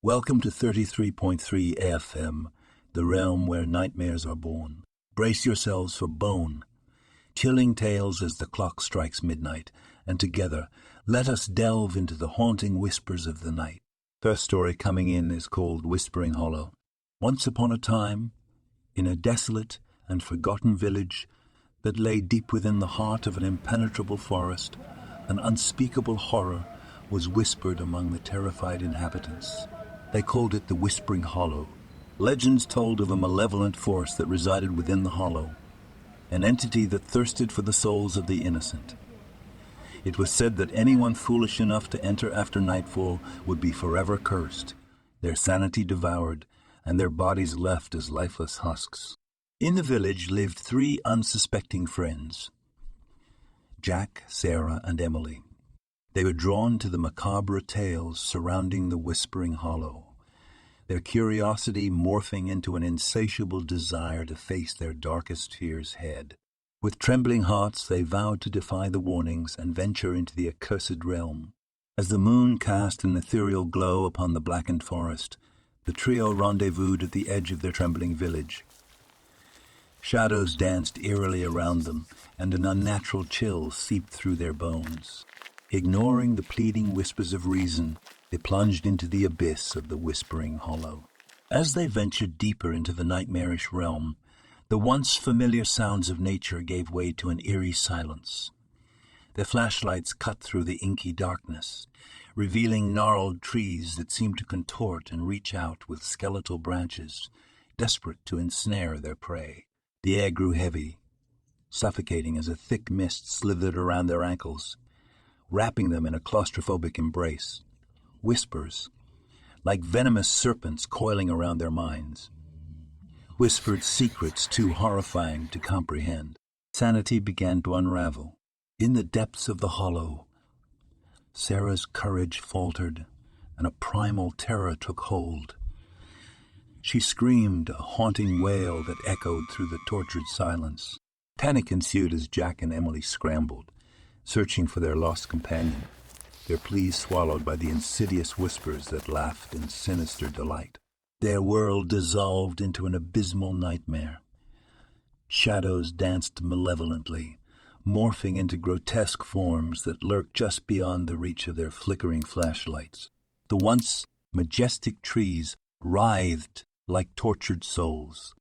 Welcome to 33.3 FM, the realm where nightmares are born. Brace yourselves for bone, chilling tales as the clock strikes midnight, and together, let us delve into the haunting whispers of the night. First story coming in is called Whispering Hallow. Once upon a time, in a desolate and forgotten village that lay deep within the heart of an impenetrable forest, an unspeakable horror was whispered among the terrified inhabitants. They called it the Whispering Hallow. Legends told of a malevolent force that resided within the hollow, an entity that thirsted for the souls of the innocent. It was said that anyone foolish enough to enter after nightfall would be forever cursed, their sanity devoured, and their bodies left as lifeless husks. In the village lived three unsuspecting friends, Jack, Sarah, and Emily. They were drawn to the macabre tales surrounding the Whispering Hallow, their curiosity morphing into an insatiable desire to face their darkest fears head. With trembling hearts, they vowed to defy the warnings and venture into the accursed realm. As the moon cast an ethereal glow upon the blackened forest, the trio rendezvoused at the edge of their trembling village. Shadows danced eerily around them, and an unnatural chill seeped through their bones. Ignoring the pleading whispers of reason, they plunged into the abyss of the Whispering Hallow. As they ventured deeper into the nightmarish realm, the once familiar sounds of nature gave way to an eerie silence. Their flashlights cut through the inky darkness, revealing gnarled trees that seemed to contort and reach out with skeletal branches, desperate to ensnare their prey. The air grew heavy, suffocating as a thick mist slithered around their ankles, wrapping them in a claustrophobic embrace. Whispers, like venomous serpents coiling around their minds, whispered secrets too horrifying to comprehend. Sanity began to unravel. In the depths of the hollow, Sarah's courage faltered, and a primal terror took hold. She screamed, a haunting wail that echoed through the tortured silence. Panic ensued as Jack and Emily scrambled, searching for their lost companion, their pleas swallowed by the insidious whispers that laughed in sinister delight. Their world dissolved into an abysmal nightmare. Shadows danced malevolently, morphing into grotesque forms that lurked just beyond the reach of their flickering flashlights. The once majestic trees writhed like tortured souls,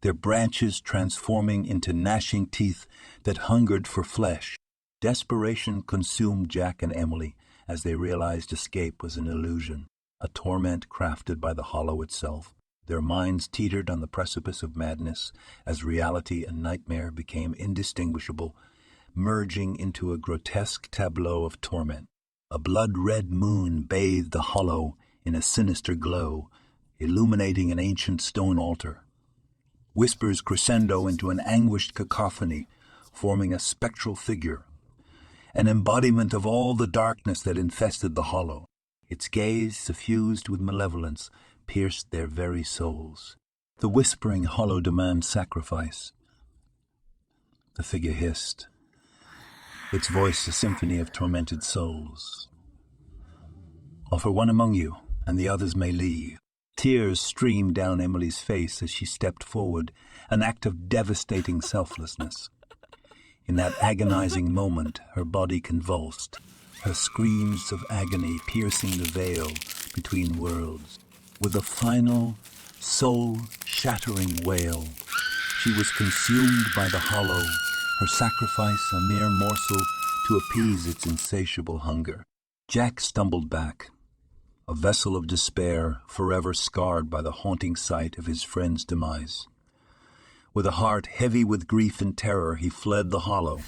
their branches transforming into gnashing teeth that hungered for flesh. Desperation consumed Jack and Emily as they realized escape was an illusion, a torment crafted by the hollow itself. Their minds teetered on the precipice of madness as reality and nightmare became indistinguishable, merging into a grotesque tableau of torment. A blood-red moon bathed the hollow in a sinister glow, illuminating an ancient stone altar. Whispers crescendo into an anguished cacophony, forming a spectral figure, an embodiment of all the darkness that infested the hollow. Its gaze, suffused with malevolence, pierced their very souls. The Whispering Hallow demands sacrifice. The figure hissed, its voice a symphony of tormented souls. Offer one among you, and the others may leave. Tears streamed down Emily's face as she stepped forward, an act of devastating selflessness. In that agonizing moment, her body convulsed, her screams of agony piercing the veil between worlds. With a final, soul-shattering wail, she was consumed by the hollow, her sacrifice a mere morsel to appease its insatiable hunger. Jack stumbled back, a vessel of despair forever scarred by the haunting sight of his friend's demise. With a heart heavy with grief and terror, he fled the hollow,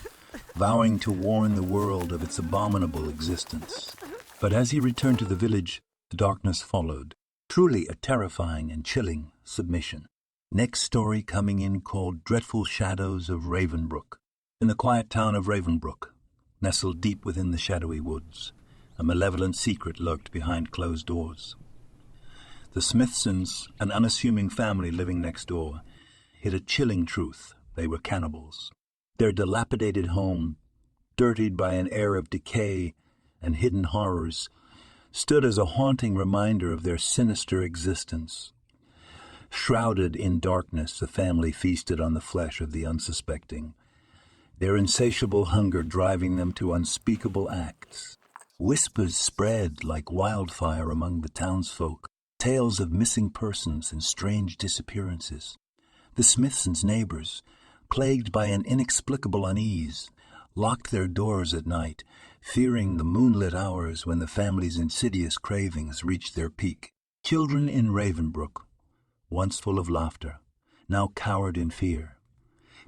vowing to warn the world of its abominable existence. But as he returned to the village, the darkness followed, truly a terrifying and chilling submission. Next story coming in called Dreadful Shadows of Ravenbrook. In the quiet town of Ravenbrook, nestled deep within the shadowy woods, a malevolent secret lurked behind closed doors. The Smithsons, an unassuming family living next door, hid a chilling truth: they were cannibals. Their dilapidated home, dirtied by an air of decay and hidden horrors, stood as a haunting reminder of their sinister existence. Shrouded in darkness, the family feasted on the flesh of the unsuspecting, their insatiable hunger driving them to unspeakable acts. Whispers spread like wildfire among the townsfolk, tales of missing persons and strange disappearances. The Smithsons' neighbors, plagued by an inexplicable unease, locked their doors at night, fearing the moonlit hours when the family's insidious cravings reached their peak. Children in Ravenbrook, once full of laughter, now cowered in fear.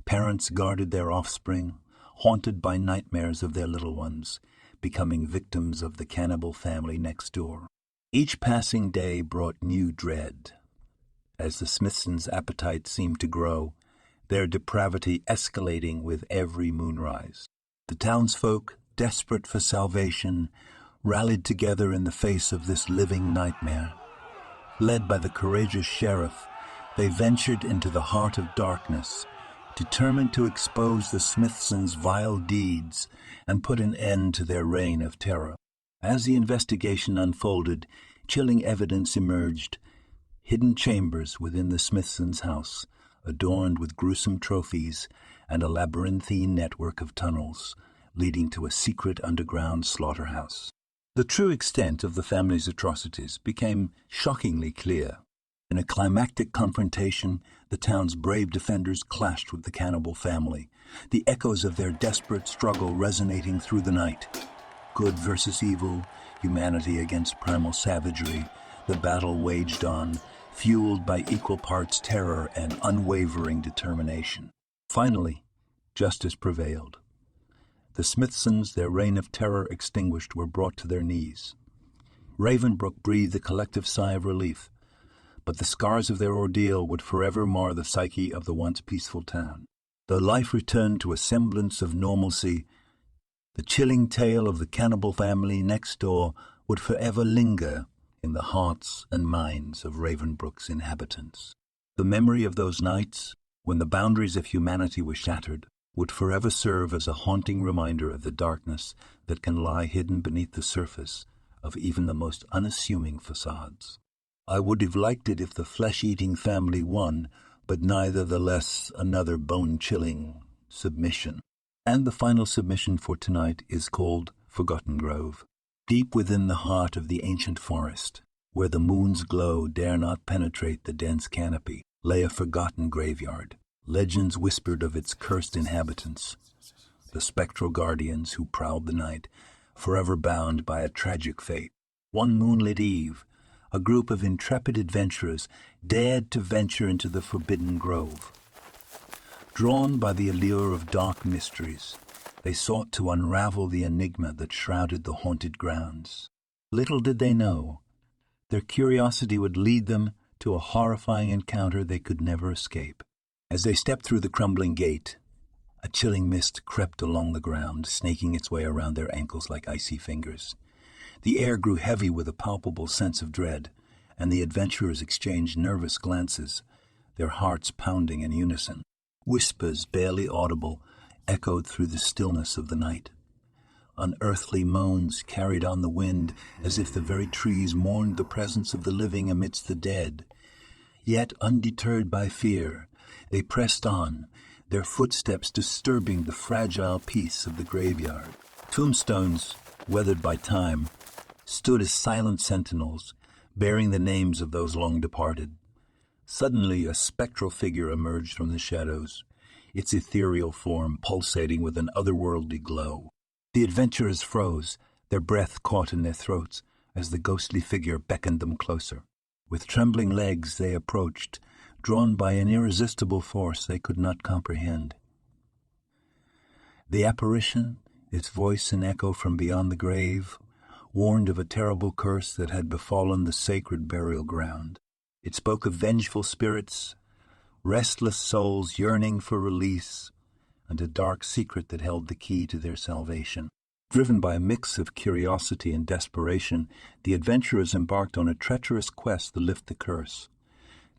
Parents guarded their offspring, haunted by nightmares of their little ones, becoming victims of the cannibal family next door. Each passing day brought new dread. As the Smithsons' appetite seemed to grow, their depravity escalating with every moonrise. The townsfolk, desperate for salvation, rallied together in the face of this living nightmare. Led by the courageous sheriff, they ventured into the heart of darkness, determined to expose the Smithsons' vile deeds and put an end to their reign of terror. As the investigation unfolded, chilling evidence emerged. Hidden chambers within the Smithsons' house, adorned with gruesome trophies and a labyrinthine network of tunnels, leading to a secret underground slaughterhouse. The true extent of the family's atrocities became shockingly clear. In a climactic confrontation, the town's brave defenders clashed with the cannibal family, the echoes of their desperate struggle resonating through the night. Good versus evil, humanity against primal savagery, the battle waged on, fueled by equal parts terror and unwavering determination. Finally, justice prevailed. The Smithsons, their reign of terror extinguished, were brought to their knees. Ravenbrook breathed a collective sigh of relief, but the scars of their ordeal would forever mar the psyche of the once peaceful town. Though life returned to a semblance of normalcy, the chilling tale of the cannibal family next door would forever linger in the hearts and minds of Ravenbrook's inhabitants. The memory of those nights, when the boundaries of humanity were shattered, would forever serve as a haunting reminder of the darkness that can lie hidden beneath the surface of even the most unassuming facades. I would have liked it if the flesh-eating family won, but neither the less another bone-chilling submission. And the final submission for tonight is called Forgotten Grove. Deep within the heart of the ancient forest, where the moon's glow dare not penetrate the dense canopy, lay a forgotten graveyard. Legends whispered of its cursed inhabitants, the spectral guardians who prowled the night, forever bound by a tragic fate. One moonlit eve, a group of intrepid adventurers dared to venture into the forbidden grove. Drawn by the allure of dark mysteries, they sought to unravel the enigma that shrouded the haunted grounds. Little did they know, their curiosity would lead them to a horrifying encounter they could never escape. As they stepped through the crumbling gate, a chilling mist crept along the ground, snaking its way around their ankles like icy fingers. The air grew heavy with a palpable sense of dread, and the adventurers exchanged nervous glances, their hearts pounding in unison. Whispers, barely audible, echoed through the stillness of the night. Unearthly moans carried on the wind, as if the very trees mourned the presence of the living amidst the dead. Yet, undeterred by fear, they pressed on, their footsteps disturbing the fragile peace of the graveyard. Tombstones, weathered by time, stood as silent sentinels, bearing the names of those long departed. Suddenly, a spectral figure emerged from the shadows, its ethereal form pulsating with an otherworldly glow. The adventurers froze, their breath caught in their throats as the ghostly figure beckoned them closer. With trembling legs they approached, drawn by an irresistible force they could not comprehend. The apparition, its voice an echo from beyond the grave, warned of a terrible curse that had befallen the sacred burial ground. It spoke of vengeful spirits, restless souls yearning for release, and a dark secret that held the key to their salvation. Driven by a mix of curiosity and desperation, the adventurers embarked on a treacherous quest to lift the curse.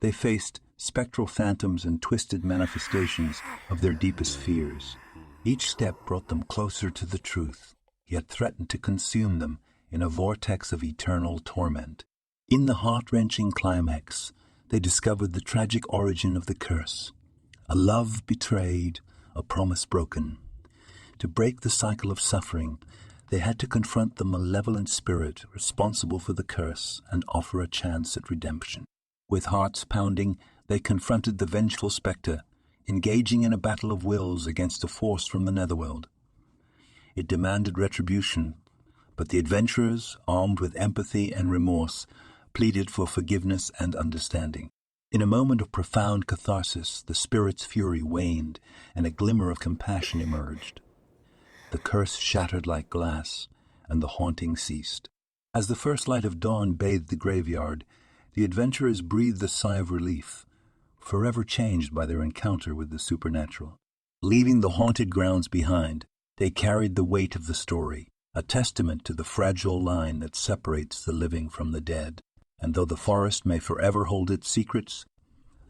They faced spectral phantoms and twisted manifestations of their deepest fears. Each step brought them closer to the truth, yet threatened to consume them in a vortex of eternal torment. In the heart-wrenching climax, they discovered the tragic origin of the curse, a love betrayed, a promise broken. To break the cycle of suffering, they had to confront the malevolent spirit responsible for the curse and offer a chance at redemption. With hearts pounding, they confronted the vengeful spectre, engaging in a battle of wills against a force from the netherworld. It demanded retribution, but the adventurers, armed with empathy and remorse, pleaded for forgiveness and understanding. In a moment of profound catharsis, the spirit's fury waned, and a glimmer of compassion emerged. The curse shattered like glass, and the haunting ceased. As the first light of dawn bathed the graveyard, the adventurers breathed a sigh of relief, forever changed by their encounter with the supernatural. Leaving the haunted grounds behind, they carried the weight of the story, a testament to the fragile line that separates the living from the dead. And though the forest may forever hold its secrets,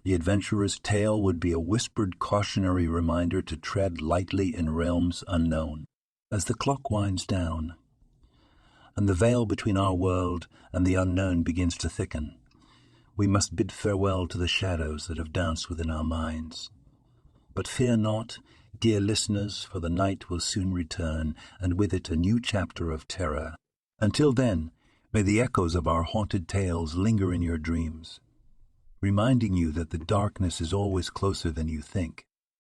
the adventurer's tale would be a whispered cautionary reminder to tread lightly in realms unknown. As the clock winds down, and the veil between our world and the unknown begins to thicken, we must bid farewell to the shadows that have danced within our minds. But fear not, dear listeners, for the night will soon return, and with it a new chapter of terror. Until then, may the echoes of our haunted tales linger in your dreams, reminding you that the darkness is always closer than you think.